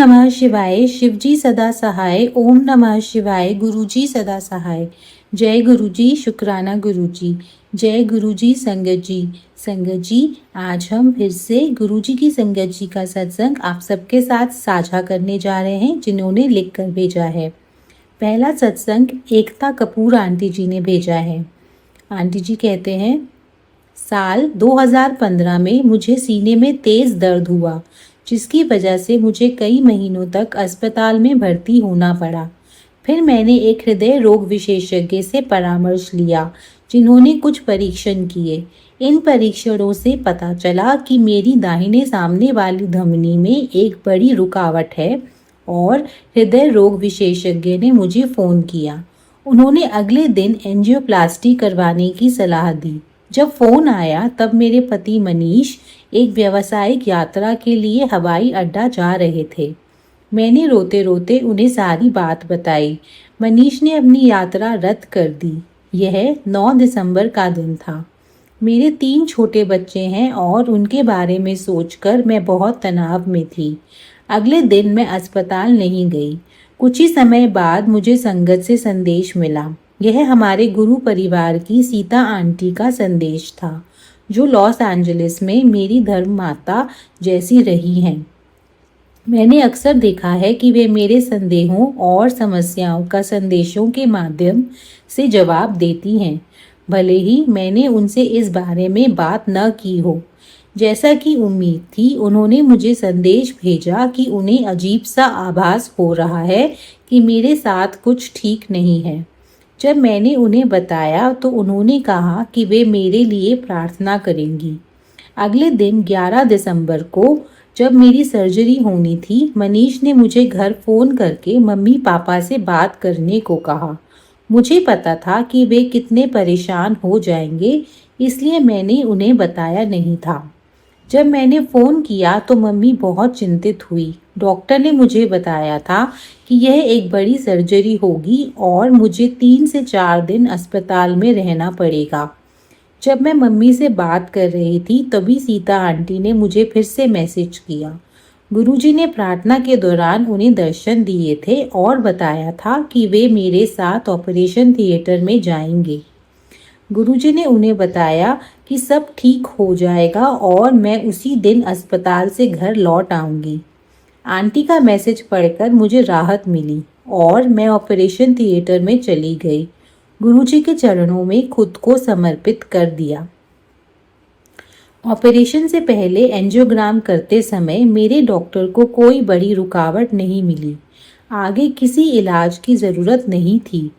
नमः शिवाय, शिवजी सदा सहाय। ओम नमः शिवाय, गुरुजी सदा सहाय। जय गुरुजी, शुक्राना गुरुजी। जय गुरुजी, संगत जी। संगत जी, आज हम फिर से गुरुजी की संगत जी का सत्संग आप सबके साथ साझा करने जा रहे हैं, जिन्होंने लिख कर भेजा है। पहला सत्संग एकता कपूर आंटी जी ने भेजा है। आंटी जी कहते हैं, साल 2015 में मुझे सीने में तेज दर्द हुआ, जिसकी वजह से मुझे कई महीनों तक अस्पताल में भर्ती होना पड़ा। फिर मैंने एक हृदय रोग विशेषज्ञ से परामर्श लिया, जिन्होंने कुछ परीक्षण किए। इन परीक्षणों से पता चला कि मेरी दाहिने सामने वाली धमनी में एक बड़ी रुकावट है और हृदय रोग विशेषज्ञ ने मुझे फ़ोन किया। उन्होंने अगले दिन एंजियोप्लास्टी करवाने की सलाह दी। जब फ़ोन आया तब मेरे पति मनीष एक व्यावसायिक यात्रा के लिए हवाई अड्डा जा रहे थे। मैंने रोते रोते उन्हें सारी बात बताई। मनीष ने अपनी यात्रा रद्द कर दी। यह 9 दिसंबर का दिन था। मेरे 3 छोटे बच्चे हैं और उनके बारे में सोचकर मैं बहुत तनाव में थी। अगले दिन मैं अस्पताल नहीं गई। कुछ ही समय बाद मुझे संगत से संदेश मिला। यह हमारे गुरु परिवार की सीता आंटी का संदेश था, जो लॉस एंजलिस में मेरी धर्म माता जैसी रही हैं। मैंने अक्सर देखा है कि वे मेरे संदेहों और समस्याओं का संदेशों के माध्यम से जवाब देती हैं, भले ही मैंने उनसे इस बारे में बात न की हो। जैसा कि उम्मीद थी, उन्होंने मुझे संदेश भेजा कि उन्हें अजीब सा आभास हो रहा है कि मेरे साथ कुछ ठीक नहीं है। जब मैंने उन्हें बताया तो उन्होंने कहा कि वे मेरे लिए प्रार्थना करेंगी। अगले दिन 11 दिसंबर को जब मेरी सर्जरी होनी थी, मनीष ने मुझे घर फ़ोन करके मम्मी पापा से बात करने को कहा। मुझे पता था कि वे कितने परेशान हो जाएंगे, इसलिए मैंने उन्हें बताया नहीं था। जब मैंने फ़ोन किया तो मम्मी बहुत चिंतित हुई। डॉक्टर ने मुझे बताया था कि यह एक बड़ी सर्जरी होगी और मुझे 3 से 4 दिन अस्पताल में रहना पड़ेगा। जब मैं मम्मी से बात कर रही थी तभी सीता आंटी ने मुझे फिर से मैसेज किया। गुरुजी ने प्रार्थना के दौरान उन्हें दर्शन दिए थे और बताया था कि वे मेरे साथ ऑपरेशन थिएटर में जाएंगे। गुरुजी ने उन्हें बताया कि सब ठीक हो जाएगा और मैं उसी दिन अस्पताल से घर लौट आऊंगी। आंटी का मैसेज पढ़कर मुझे राहत मिली और मैं ऑपरेशन थिएटर में चली गई। गुरुजी के चरणों में खुद को समर्पित कर दिया। ऑपरेशन से पहले एंजियोग्राम करते समय मेरे डॉक्टर को कोई बड़ी रुकावट नहीं मिली। आगे किसी इलाज की ज़रूरत नहीं थी।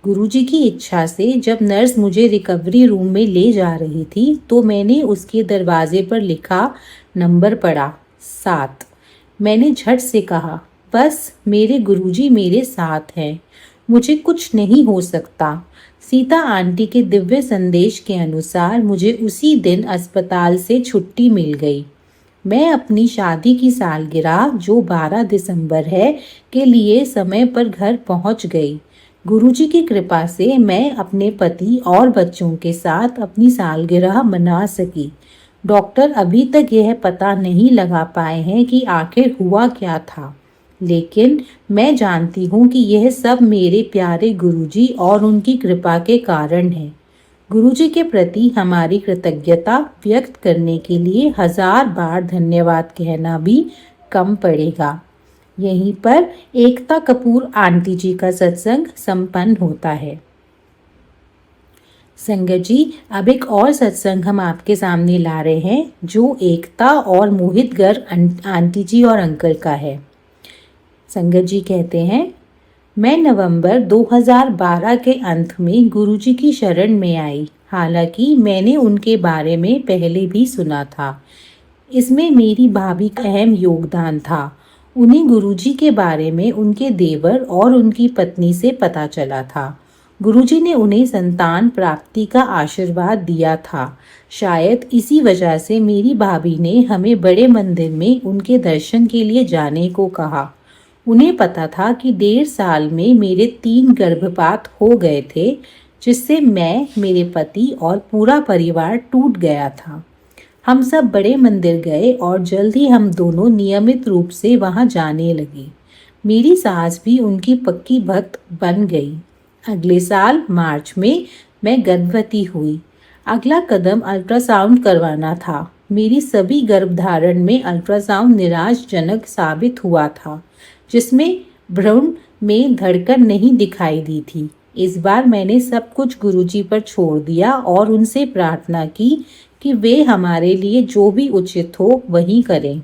गुरुजी की इच्छा से जब नर्स मुझे रिकवरी रूम में ले जा रही थी तो मैंने उसके दरवाजे पर लिखा नंबर पढ़ा, 7। मैंने झट से कहा, बस मेरे गुरुजी मेरे साथ हैं, मुझे कुछ नहीं हो सकता। सीता आंटी के दिव्य संदेश के अनुसार मुझे उसी दिन अस्पताल से छुट्टी मिल गई। मैं अपनी शादी की सालगिरह, जो 12 दिसंबर है, के लिए समय पर घर पहुंच गई। गुरुजी की कृपा से मैं अपने पति और बच्चों के साथ अपनी सालगिरह मना सकी। डॉक्टर अभी तक यह पता नहीं लगा पाए हैं कि आखिर हुआ क्या था, लेकिन मैं जानती हूँ कि यह सब मेरे प्यारे गुरुजी और उनकी कृपा के कारण है। गुरुजी के प्रति हमारी कृतज्ञता व्यक्त करने के लिए 1000 बार धन्यवाद कहना भी कम पड़ेगा। यहीं पर एकता कपूर आंटी जी का सत्संग संपन्न होता है। संगत जी, अब एक और सत्संग हम आपके सामने ला रहे हैं, जो एकता और मोहित गर्ग आंटी जी और अंकल का है। संगत जी कहते हैं, मैं नवंबर 2012 के अंत में गुरुजी की शरण में आई। हालांकि मैंने उनके बारे में पहले भी सुना था। इसमें मेरी भाभी का अहम योगदान था। उन्हें गुरुजी के बारे में उनके देवर और उनकी पत्नी से पता चला था। गुरुजी ने उन्हें संतान प्राप्ति का आशीर्वाद दिया था। शायद इसी वजह से मेरी भाभी ने हमें बड़े मंदिर में उनके दर्शन के लिए जाने को कहा। उन्हें पता था कि 1.5 साल में मेरे 3 गर्भपात हो गए थे, जिससे मैं, मेरे पति और पूरा परिवार टूट गया था। हम सब बड़े मंदिर गए और जल्द ही हम दोनों नियमित रूप से वहां जाने लगे। मेरी सास भी उनकी पक्की भक्त बन गई। अगले साल मार्च में मैं गर्भवती हुई। अगला कदम अल्ट्रासाउंड करवाना था। मेरी सभी गर्भधारण में अल्ट्रासाउंड निराशजनक साबित हुआ था, जिसमें भ्रूण में धड़कन नहीं दिखाई दी थी। इस बार मैंने सब कुछ गुरुजी पर छोड़ दिया और उनसे प्रार्थना की कि वे हमारे लिए जो भी उचित हो वही करें।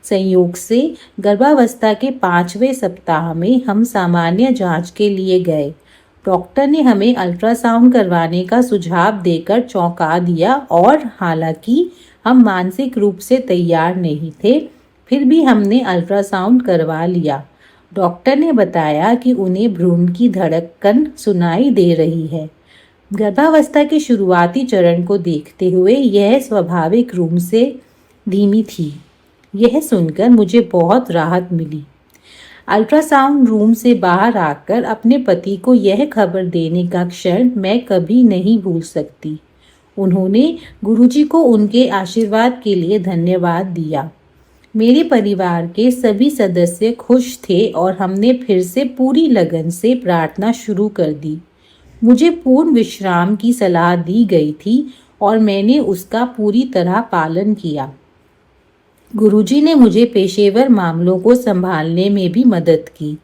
संयोग से गर्भावस्था के 5वें सप्ताह में हम सामान्य जांच के लिए गए। डॉक्टर ने हमें अल्ट्रासाउंड करवाने का सुझाव देकर चौंका दिया और हालांकि हम मानसिक रूप से तैयार नहीं थे, फिर भी हमने अल्ट्रासाउंड करवा लिया। डॉक्टर ने बताया कि उन्हें भ्रूण की धड़कन सुनाई दे रही है। गर्भावस्था के शुरुआती चरण को देखते हुए यह स्वाभाविक रूप से धीमी थी। यह सुनकर मुझे बहुत राहत मिली। अल्ट्रासाउंड रूम से बाहर आकर अपने पति को यह खबर देने का क्षण मैं कभी नहीं भूल सकती। उन्होंने गुरुजी को उनके आशीर्वाद के लिए धन्यवाद दिया। मेरे परिवार के सभी सदस्य खुश थे और हमने फिर से पूरी लगन से प्रार्थना शुरू कर दी। मुझे पूर्ण विश्राम की सलाह दी गई थी और मैंने उसका पूरी तरह पालन किया। गुरुजी ने मुझे पेशेवर मामलों को संभालने में भी मदद की।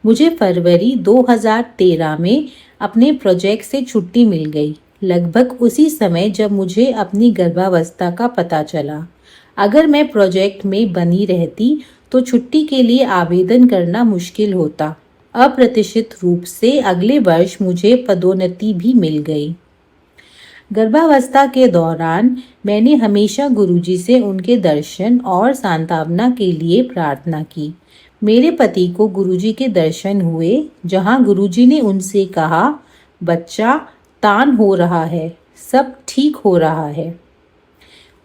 मुझे फरवरी 2013 में अपने प्रोजेक्ट से छुट्टी मिल गई, लगभग उसी समय जब मुझे अपनी गर्भावस्था का पता चला। अगर मैं प्रोजेक्ट में बनी रहती तो छुट्टी के लिए आवेदन करना मुश्किल होता। अप्रत्याशित रूप से अगले वर्ष मुझे पदोन्नति भी मिल गई। गर्भावस्था के दौरान मैंने हमेशा गुरुजी से उनके दर्शन और सांत्वना के लिए प्रार्थना की। मेरे पति को गुरुजी के दर्शन हुए, जहां गुरुजी ने उनसे कहा, बच्चा तान हो रहा है, सब ठीक हो रहा है।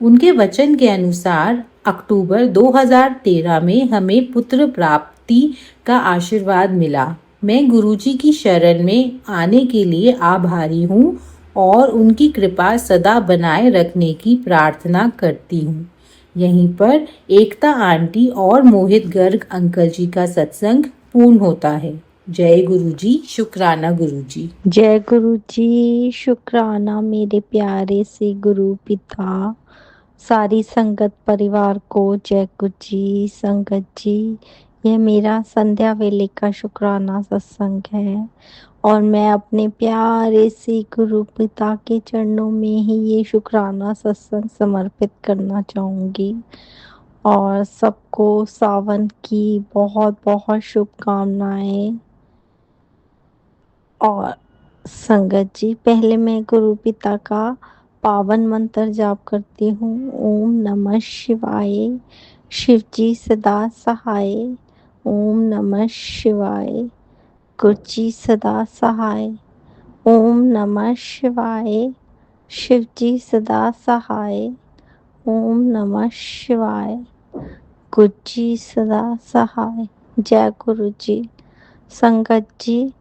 उनके वचन के अनुसार अक्टूबर 2013 में हमें पुत्र प्राप्ति का आशीर्वाद मिला। मैं गुरुजी की शरण में आने के लिए आभारी हूँ और उनकी कृपा सदा बनाए रखने की प्रार्थना करती हूँ। यहीं पर एकता आंटी और मोहित गर्ग अंकल जी का सत्संग पूर्ण होता है। जय गुरुजी, शुक्राना गुरुजी। जय गुरु जी, शुक्राना मेरे प्यारे से गुरु पिता। सारी संगत परिवार को जय गुरु जी। संगत जी, यह मेरा संध्या वेले का शुक्राना सत्संग है और मैं अपने प्यारे से गुरु पिता के चरणों में ही ये शुक्राना सत्संग समर्पित करना चाहूँगी। और सबको सावन की बहुत बहुत शुभकामनाएं। और संगत जी, पहले मैं गुरु पिता का पावन मंत्र जाप करती हूँ। ओम नमः शिवाय, शिव जी सदा सहाय। ओम नमः शिवाय, गुरु जी सदा सहाय। ओम नमः शिवाय, शिव जी सदा सहाय। ओम नमः शिवाय, गुरु जी सदा सहाय। जय गुरु जी। संगत जी,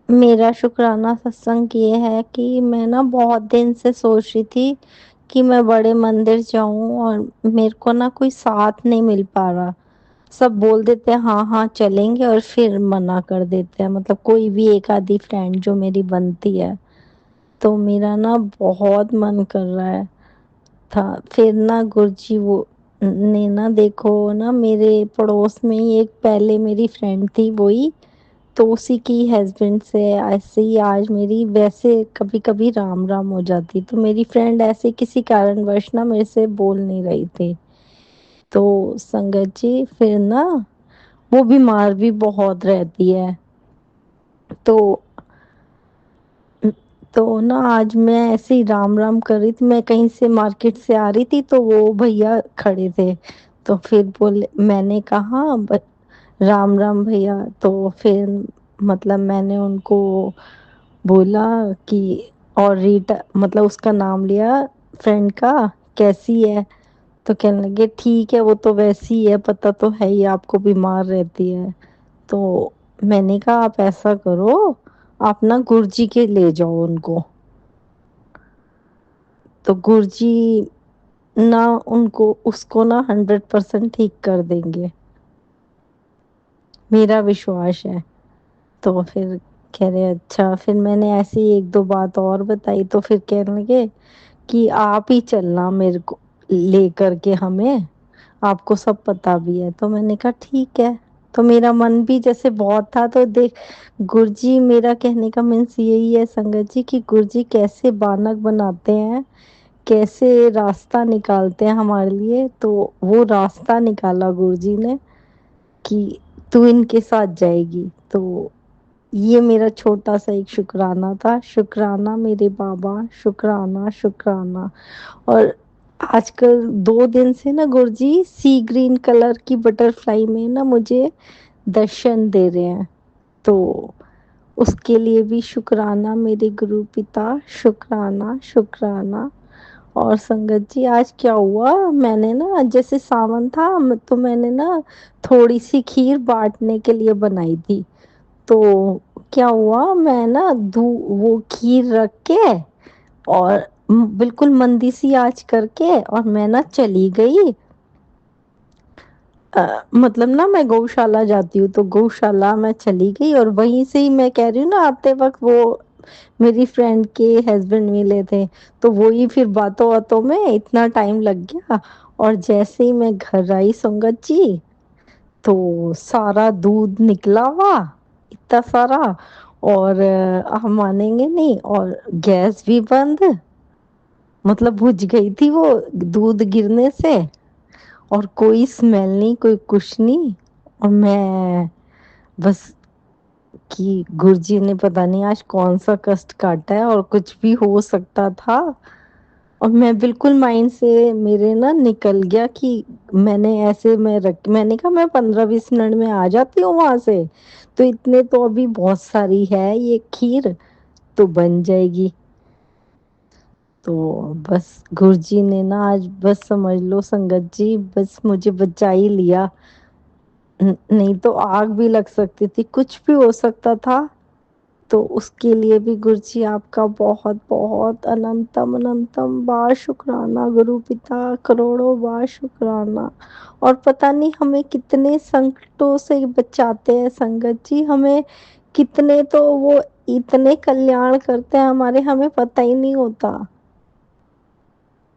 मेरा शुक्राना सत्संग ये है कि मैं ना बहुत दिन से सोच रही थी कि मैं बड़े मंदिर जाऊं और मेरे को ना कोई साथ नहीं मिल पा रहा। सब बोल देते हैं हाँ हाँ चलेंगे और फिर मना कर देते हैं, मतलब कोई भी एक आधी फ्रेंड जो मेरी बनती है। तो मेरा ना बहुत मन कर रहा है था। फिर ना गुरुजी वो ने ना, देखो ना, मेरे पड़ोस में ही एक पहले मेरी फ्रेंड थी, वही तो उसी की हस्बैंड से ऐसे ही आज मेरी वैसे कभी कभी राम राम हो जाती। तो मेरी फ्रेंड ऐसे किसी कारणवश ना मेरे से बोल नहीं रही थी। तो संगत जी, फिर ना वो बीमार भी बहुत रहती है। तो तो ना आज मैं ऐसे ही राम राम कर रही थी, मैं कहीं से मार्केट से आ रही थी तो वो भैया खड़े थे। तो फिर बोले, मैंने कहा राम राम भैया। तो फिर मतलब मैंने उनको बोला कि, और रीटा मतलब उसका नाम लिया फ्रेंड का, कैसी है। तो कहने लगे ठीक है, वो तो वैसी ही है, पता तो है ही आपको, बीमार रहती है। तो मैंने कहा आप ऐसा करो, आप ना गुरुजी के ले जाओ उनको। तो गुरुजी ना उनको उसको ना 100% ठीक कर देंगे, मेरा विश्वास है। तो फिर कह रहे अच्छा, फिर मैंने ऐसी एक दो बात और बताई तो फिर कहने लगे कि आप ही चलना मेरे को लेकर के हमें, आपको सब पता भी है। तो मैंने कहा ठीक है। तो मेरा मन भी जैसे बहुत था, तो देख गुरुजी, मेरा कहने का मीन्स यही है संगत जी कि गुरुजी कैसे बानक बनाते हैं, कैसे रास्ता निकालते हैं हमारे लिए। तो वो रास्ता निकाला गुरुजी ने कि तू इनके साथ जाएगी। तो ये मेरा छोटा सा एक शुक्राना था। शुक्राना मेरे बाबा, शुक्राना शुक्राना। और आजकल 2 दिन से ना गुरुजी सी ग्रीन कलर की बटरफ्लाई में ना मुझे दर्शन दे रहे हैं। तो उसके लिए भी शुक्राना मेरे गुरु पिता, शुक्राना शुक्राना। और संगत जी आज क्या हुआ, मैंने ना जैसे सावन था तो मैंने ना थोड़ी सी खीर बांटने के लिए बनाई थी। तो क्या हुआ, मैं ना वो खीर रख के और बिल्कुल मंदी सी आंच करके और मैं ना चली गई। मतलब ना मैं गौशाला जाती हूँ, तो गौशाला मैं चली गई और वहीं से ही मैं कह रही हूँ ना, आते वक्त वो मेरी फ्रेंड के हस्बैंड मिले थे। तो वो ही फिर बातों बातों में इतना टाइम लग गया। और जैसे ही मैं घर आई संगत जी, तो सारा दूध निकला हुआ, इतना सारा। और आप मानेंगे नहीं, और गैस भी बंद, मतलब बुझ गई थी वो दूध गिरने से। और कोई स्मेल नहीं, कोई कुछ नहीं। और मैं बस कि गुरुजी ने पता नहीं आज कौन सा कष्ट काटा है, और कुछ भी हो सकता था। और मैं बिल्कुल माइंड से मेरे ना निकल गया कि मैंने ऐसे मैंने कहा मैं 15-20 मिनट में आ जाती हूँ वहां से। तो इतने तो अभी बहुत सारी है ये खीर, तो बन जाएगी। तो बस गुरुजी ने ना आज बस समझ लो संगत जी, बस मुझे बचा ही लिया। नहीं तो आग भी लग सकती थी, कुछ भी हो सकता था। तो उसके लिए भी गुरुजी आपका बहुत बहुत अनंतम अनंतम बार शुक्राना गुरु पिता, करोड़ों बार शुक्राना। और पता नहीं हमें कितने संकटों से बचाते हैं संगत जी, हमें कितने तो वो इतने कल्याण करते हैं हमारे, हमें पता ही नहीं होता।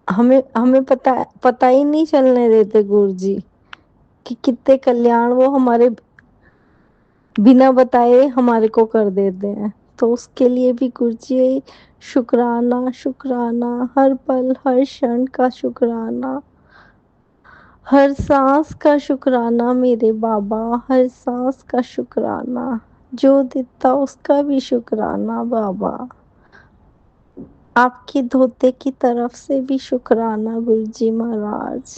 हमें हमें पता ही नहीं चलने देते गुरुजी कि कितने कल्याण वो हमारे बिना बताए हमारे को कर देते हैं। तो उसके लिए भी गुरुजी शुक्राना शुक्राना, हर पल हर क्षण का शुक्राना, हर सांस का शुक्राना मेरे बाबा, हर सांस का शुक्राना, जो देता उसका भी शुक्राना बाबा, आपके धोते की तरफ से भी शुक्राना गुरुजी महाराज।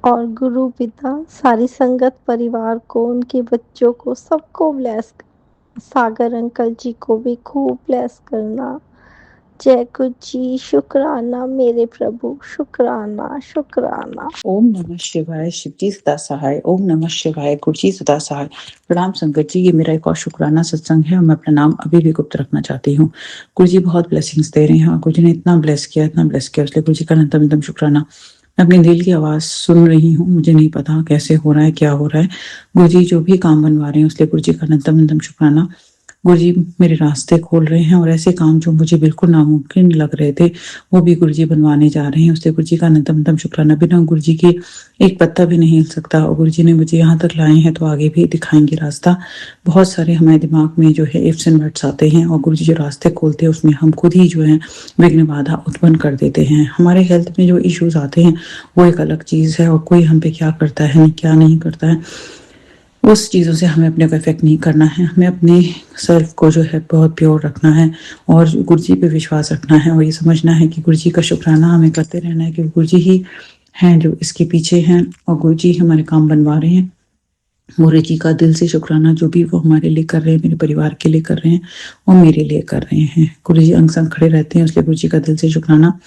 और गुरु पिता, सारी संगत परिवार को, उनके बच्चों को, सबको ब्लेस, सागर अंकल जी को भी खूब ब्लेस करना। जय गुरु जी, शुक्राना मेरे प्रभु, शुक्राना शुक्राना। ओम नमः शिवाय, शिवजी सदा सहाय। ओम नमः शिवाय, गुरुजी सदा सहाय। प्रणाम संगत जी, ये मेरा एक और शुक्राना सत्संग है और मैं अपना नाम अभी भी गुप्त रखना चाहती हूँ। गुरुजी बहुत ब्लेसिंग्स दे रहे हैं और गुरुजी ने इतना ब्लेस किया इसलिए गुरुजी का अनंतम अनंतम शुक्राना। मैं अपने दिल की आवाज सुन रही हूँ, मुझे नहीं पता कैसे हो रहा है, क्या हो रहा है। गुरुजी जो भी काम बनवा रहे हैं उसलिए गुरुजी का अनंतम अनंतम शुक्राना। गुरुजी मेरे रास्ते खोल रहे हैं और ऐसे काम जो मुझे बिल्कुल नामुमकिन लग रहे थे वो भी गुरुजी बनवाने जा रहे हैं, उससे गुरुजी का अनंतम अनंतम शुक्राना। बिना गुरुजी के एक पत्ता भी नहीं हिल सकता और गुरुजी ने मुझे यहाँ तक लाए हैं तो आगे भी दिखाएंगे रास्ता। बहुत सारे हमारे दिमाग में जो है इफ्स एंड बट्स आते हैं और गुरुजी जो रास्ते खोलते हैं उसमें हम खुद ही जो है विघ्न बाधा उत्पन्न कर देते हैं। हमारे हेल्थ में जो इश्यूज आते हैं वो एक अलग चीज है और कोई हम पे क्या करता है क्या नहीं करता है उस चीज़ों से हमें अपने को इफेक्ट नहीं करना है। हमें अपने सेल्फ को जो है बहुत प्योर रखना है और गुरुजी पे विश्वास रखना है और ये समझना है कि गुरुजी का शुक्राना हमें करते रहना है कि गुरुजी ही हैं जो इसके पीछे हैं और गुरुजी हमारे काम बनवा रहे हैं। गुरुजी का दिल से शुक्राना, जो भी वो हमारे लिए कर रहे हैं, मेरे परिवार के लिए कर रहे हैं और मेरे लिए कर रहे हैं। गुरुजी अंग संग खड़े रहते हैं, इसलिए गुरुजी का दिल से शुक्राना।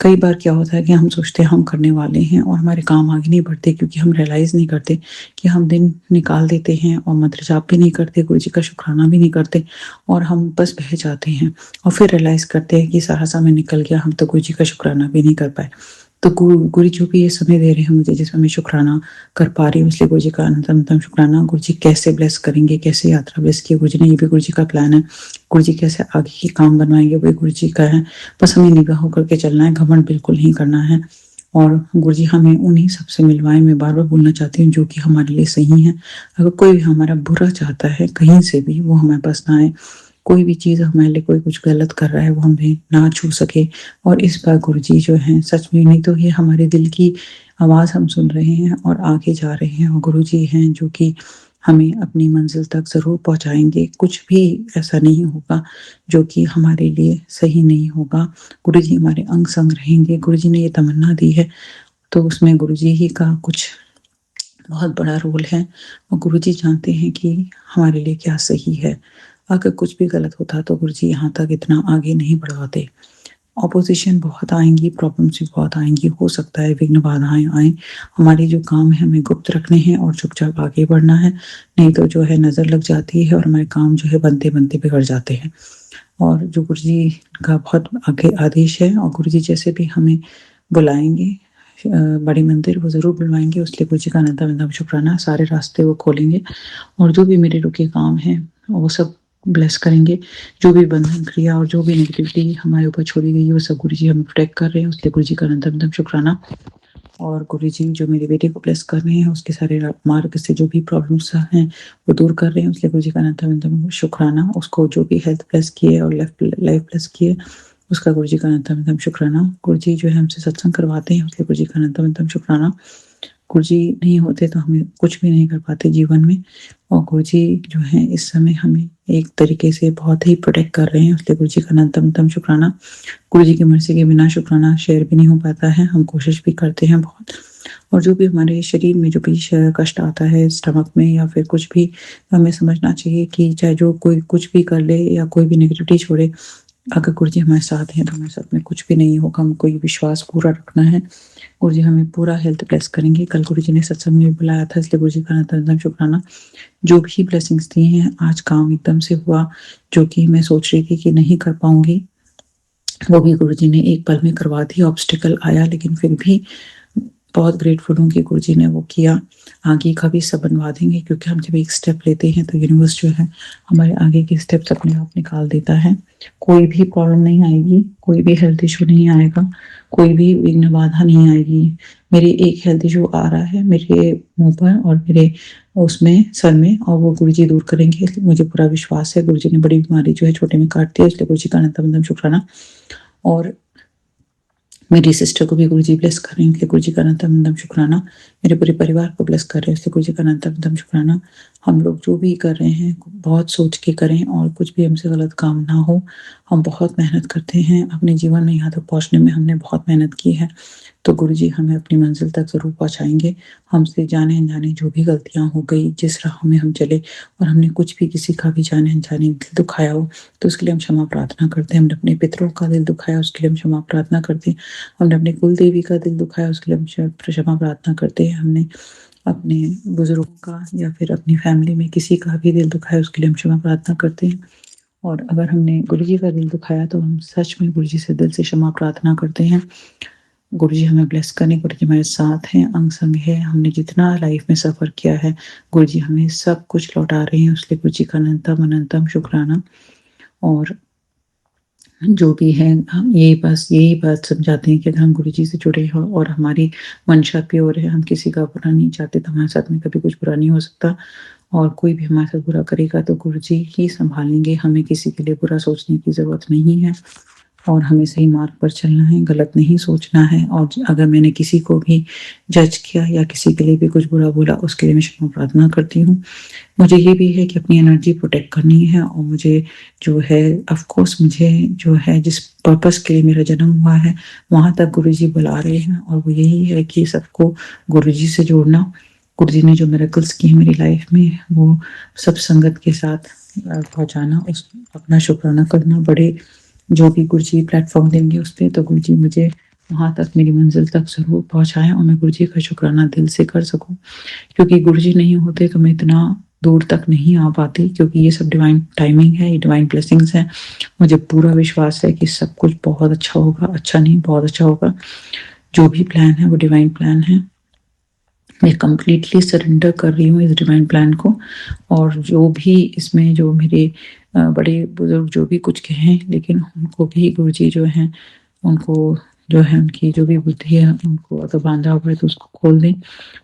कई बार क्या होता है कि हम सोचते हैं हम करने वाले हैं और हमारे काम आगे नहीं बढ़ते, क्योंकि हम रियलाइज़ नहीं करते कि हम दिन निकाल देते हैं और मंत्र जाप भी नहीं करते, गुरु जी का शुक्राना भी नहीं करते और हम बस बह जाते हैं और फिर रियलाइज़ करते हैं कि सारा समय निकल गया, हम तो गुरु जी का शुक्राना भी नहीं कर पाए। तो गुरु जी भी ये समय दे रहे हैं मुझे जिसमें मैं शुक्राना कर पा रही हूँ, इसलिए गुरु जी का अनंतम शुक्राना। गुरु जी कैसे ब्लेस करेंगे, कैसे यात्रा ब्लेस की गुरु जी ने, ये भी गुरु जी का प्लान है। गुरु जी कैसे आगे के काम बनवाएंगे, वो गुरु जी का है। बस हमें निगाह होकर के चलना है, घमंड बिल्कुल नहीं करना है। और गुरु जी हमें उन्हीं सबसे मिलवाएं। मैं बार बार बोलना चाहती हूँ जो कि हमारे लिए सही है। अगर कोई भी हमारा बुरा चाहता है कहीं से भी, वो हमारे पास ना आए। कोई भी चीज़ हमारे लिए कोई कुछ गलत कर रहा है वो हमें ना छू सके। और इस बार गुरु जी जो हैं सच में, नहीं तो ये हमारे दिल की आवाज़ हम सुन रहे हैं और आगे जा रहे हैं, और गुरु जी हैं जो कि हमें अपनी मंजिल तक ज़रूर पहुँचाएँगे। कुछ भी ऐसा नहीं होगा जो कि हमारे लिए सही नहीं होगा। गुरु जी हमारे अंग संग रहेंगे। गुरु जी ने ये तमन्ना दी है, तो उसमें गुरु जी ही का कुछ बहुत बड़ा रोल है और गुरु जी जानते हैं कि हमारे लिए क्या सही है। अगर कुछ भी गलत होता तो गुरु जी यहाँ तक इतना आगे नहीं बढ़ाते। ऑपोजिशन बहुत आएँगी, प्रॉब्लम्स भी बहुत आएँगी, हो सकता है विघ्न बाधाएँ आएँ। हमारे जो काम है हमें गुप्त रखने हैं और चुपचाप आगे बढ़ना है, नहीं तो जो है नज़र लग जाती है और हमारे काम जो है बनते-बनते बिगड़ जाते हैं। और जो गुरु जी का बहुत आगे आदेश है, और गुरु जी जैसे भी हमें बुलाएँगे बड़ी मंदिर, वो ज़रूर बुलवाएँगे। उसके लिए गुरु जी का अनंतम शुक्राना। सारे रास्ते वो खोलेंगे और जो भी मेरे रुके काम हैं वो सब ब्लेस करेंगे। जो भी बंधन क्रिया और जो भी नेगेटिविटी हमारे ऊपर छोड़ी गई है वो सब गुरु जी हमें प्रोटेक्ट कर रहे हैं। उसके लिए गुरु जी का अनंतम शुक्राना। और गुरु जी जो मेरे बेटे को ब्लेस कर रहे हैं, उसके सारे मार्ग से जो भी प्रॉब्लम्स हैं वो दूर कर रहे हैं। उसके लिए गुरु जी का अनंतम शुक्राना। उसको जो भी हेल्थ ब्लेस की है और लाइफ ब्लेस की है, उसका गुरु जी का अनंतम शुक्राना। गुरु जी जो है हमसे सत्संग करवाते हैं, उसके गुरु जी का अनंतम शुक्राना। गुरु जी नहीं होते तो हमें कुछ भी नहीं कर पाते जीवन में, और गुरु जी जो हैं इस समय हमें एक तरीके से बहुत ही प्रोटेक्ट कर रहे हैं। उसके गुरु जी का अनंतम शुक्राना। गुरु जी की मर्ज़ी के बिना शुक्राना शेयर भी नहीं हो पाता है। हम कोशिश भी करते हैं बहुत, और जो भी हमारे शरीर में जो भी कष्ट आता है स्टमक में या फिर कुछ भी, हमें समझना चाहिए कि चाहे जो कोई कुछ भी कर ले या कोई भी नेगेटिविटी छोड़े, अगर गुरु जी हमारे साथ हैं तो हमारे साथ में कुछ भी नहीं होगा। हमको ये विश्वास पूरा रखना है। गुरु जी हमें पूरा हेल्थ ब्लेस करेंगे। कल गुरु जी ने सत्संग में बुलाया था, इसलिए गुरु जी का अनंतम शुक्राना। जो भी ब्लेसिंग्स दी हैं, आज काम एकदम से हुआ जो कि मैं सोच रही थी कि नहीं कर पाऊंगी, वो भी गुरु जी ने एक पल में करवा दी। ऑब्स्टिकल आया लेकिन फिर भी बहुत ग्रेटफुल हूँ कि गुरु जी ने वो किया। आगे का भी सब बनवा देंगे, क्योंकि हम जब एक स्टेप लेते हैं तो यूनिवर्स जो है हमारे आगे के स्टेप्स अपने आप निकाल देता है। कोई भी प्रॉब्लम नहीं आएगी, कोई भी हेल्थ इशू नहीं आएगा, कोई भी विघ्न बाधा नहीं आएगी। मेरे एक हेल्थ इशू आ रहा है मेरे मुंह पर और मेरे उसमें सर में, और वो गुरु जी दूर करेंगे, इसलिए मुझे पूरा विश्वास है। गुरु जी ने बड़ी बीमारी जो है छोटे में काट दी है, इसलिए गुरु जी का अनंतम शुक्राना। और मेरी सिस्टर को भी गुरु जी ब्लेस कर रहे हैं, गुरु जी का अनंतम शुक्राना। मेरे पूरे परिवार को ब्लेस कर रहे हैं, इसलिए गुरु जी का अनंतम शुक्राना। हम लोग जो भी कर रहे हैं बहुत सोच के करें और कुछ भी हमसे गलत काम ना हो। हम बहुत मेहनत करते हैं अपने जीवन में, यहाँ तक पहुँचने में हमने बहुत मेहनत की है, तो गुरु जी हमें अपनी मंजिल तक ज़रूर पहुँचाएंगे। हमसे जाने अनजाने जो भी गलतियाँ हो गई, जिस राह में हम चले और हमने कुछ भी किसी का भी जाने अनजाने दिल दुखाया हो, तो उसके लिए हम क्षमा प्रार्थना करते हैं। हमने अपने पितरों का दिल दुखाया, उसके लिए हम क्षमा प्रार्थना करते हैं। हमने अपने कुल देवी का दिल दुखाया, उसके लिए हम क्षमा प्रार्थना करते हैं। हमने अपने बुजुर्गों का या फिर अपनी फैमिली में किसी का भी दिल दुखाया, उसके लिए हम क्षमा प्रार्थना करते हैं। और अगर हमने गुरु जी का दिल दुखाया तो हम सच में गुरु जी से दिल से क्षमा प्रार्थना करते हैं। गुरु जी हमें ब्लेस करने, गुरु जी हमारे साथ हैं, अंग संग है। हमने जितना लाइफ में सफ़र किया है, गुरु जी हमें सब कुछ लौटा रहे हैं, उसके लिए गुरु जी का अनंतम शुक्राना। और जो भी है हम यही बात समझाते हैं कि अगर हम गुरु जी से जुड़े हों और हमारी मंशा प्योर है, हम किसी का बुरा नहीं चाहते, तो हमारे साथ में कभी कुछ बुरा नहीं हो सकता। और कोई भी हमारे साथ बुरा करेगा तो गुरु जी ही संभालेंगे। हमें किसी के लिए बुरा सोचने की ज़रूरत नहीं है, और हमें सही मार्ग पर चलना है, गलत नहीं सोचना है। और अगर मैंने किसी को भी जज किया या किसी के लिए भी कुछ बुरा बोला, उसके लिए मैं क्षमा प्रार्थना करती हूँ। मुझे ये भी है कि अपनी एनर्जी प्रोटेक्ट करनी है, और मुझे जो है ऑफ कोर्स मुझे जो है जिस पर्पस के लिए मेरा जन्म हुआ है वहाँ तक गुरु जी बुला रहे हैं, और वो यही है कि सबको गुरु जी से जोड़ना। गुरु जी ने जो मिरेकल्स किए मेरी लाइफ में, वो सब संगत के साथ पहुँचाना, उस अपना शुक्राना करना। बड़े जो भी गुरु जी प्लेटफॉर्म देंगे उस पर, तो गुरु जी मुझे वहाँ तक, मेरी मंजिल तक ज़रूर पहुँचाएँ और मैं गुरुजी का शुक्राना दिल से कर सकूँ। क्योंकि गुरुजी नहीं होते तो मैं इतना दूर तक नहीं आ पाती, क्योंकि ये सब डिवाइन टाइमिंग है, ये डिवाइन ब्लेसिंग्स हैं। मुझे पूरा विश्वास है कि सब कुछ बहुत अच्छा होगा, अच्छा नहीं बहुत अच्छा होगा। जो भी प्लान है वो डिवाइन प्लान है। मैं कंप्लीटली सरेंडर कर रही हूँ इस डिवाइन प्लान को, और जो भी इसमें जो मेरे बड़े बुजुर्ग जो भी कुछ कहें, लेकिन उनको भी गुरुजी जो हैं, उनको जो है उनकी जो भी बुद्धि है, उनको अगर बांधा हुआ है तो उसको खोल दें,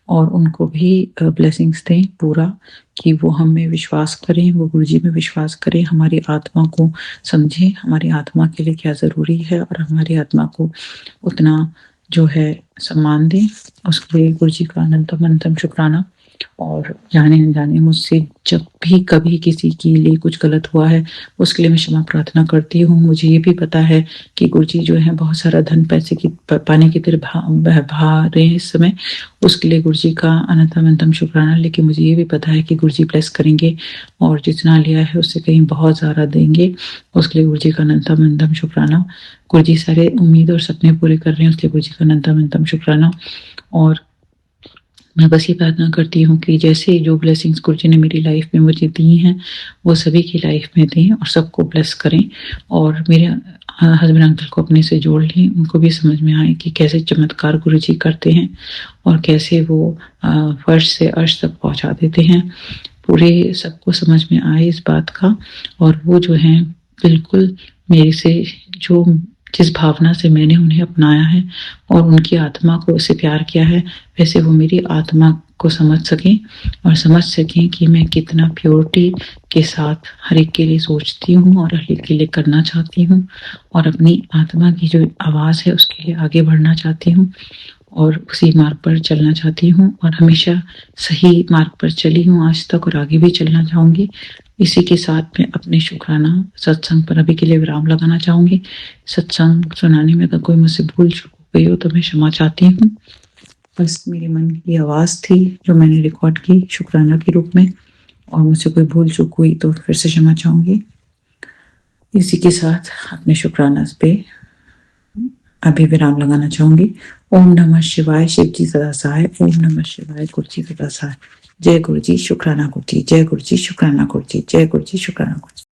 और उनको भी ब्लेसिंग्स दें पूरा, कि वो हम में विश्वास करें, वो गुरुजी में विश्वास करें, हमारी आत्मा को समझें, हमारी आत्मा के लिए क्या ज़रूरी है, और हमारी आत्मा को उतना जो है सम्मान दें। उसके लिए गुरुजी का अनंतम अनंतम शुक्राना। और जाने अनजाने मुझसे जब भी कभी किसी के लिए कुछ गलत हुआ है, उसके लिए मैं क्षमा प्रार्थना करती हूँ। मुझे ये भी पता है कि गुरुजी जो है बहुत सारा धन पैसे की पाने की तरफ भा रहे हैं इस समय, उसके लिए गुरुजी का अनंतम अनंतम शुक्राना। लेकिन मुझे ये भी पता है कि गुरुजी ब्लेस करेंगे, और जितना लिया है उससे कहीं बहुत ज़्यादा देंगे, उसके लिए गुरुजी का अनंतम अनंतम शुक्राना। गुरुजी सारे उम्मीद और सपने पूरे कर रहे हैं, उसके लिए गुरुजी का अनंतम अनंतम शुक्राना। और मैं बस ये प्रार्थना करती हूँ कि जैसे जो ब्लेसिंग्स गुरुजी ने मेरी लाइफ में मुझे दी हैं, वो सभी की लाइफ में दें और सबको ब्लेस करें, और मेरे हस्बैंड अंकल को अपने से जोड़ लें, उनको भी समझ में आए कि कैसे चमत्कार गुरुजी करते हैं, और कैसे वो फर्श से अर्श तक पहुँचा देते हैं। पूरे सबको समझ में आए इस बात का, और वो जो हैं बिल्कुल मेरे से जो जिस भावना से मैंने उन्हें अपनाया है और उनकी आत्मा को उससे प्यार किया है, वैसे वो मेरी आत्मा को समझ सकें, और समझ सकें कि मैं कितना प्योरिटी के साथ हर एक के लिए सोचती हूँ और हर एक के लिए करना चाहती हूँ, और अपनी आत्मा की जो आवाज़ है उसके लिए आगे बढ़ना चाहती हूँ, और उसी मार्ग पर चलना चाहती हूँ, और हमेशा सही मार्ग पर चली हूँ आज तक, और आगे भी चलना चाहूँगी। इसी के साथ मैं अपने शुक्राना सत्संग पर अभी के लिए विराम लगाना चाहूँगी। सत्संग सुनाने में अगर कोई मुझसे भूल चूक हो गई हो तो मैं क्षमा चाहती हूँ। बस मेरे मन की आवाज़ थी जो मैंने रिकॉर्ड की शुक्राना के रूप में, और मुझसे कोई भूल चूक हुई तो फिर से क्षमा चाहूँगी। इसी के साथ अपने शुक्राना पे अभी विराम लगाना चाहूँगी। ओम नमः शिवाय, शिव जी सदा सहाय। ओम नमः शिवाय, गुरुजी सदा सहाय। जय गुरुजी, शुक्राना गुरुजी। जय गुरुजी, शुक्राना गुरुजी। जय गुरुजी, शुक्राना गुरुजी।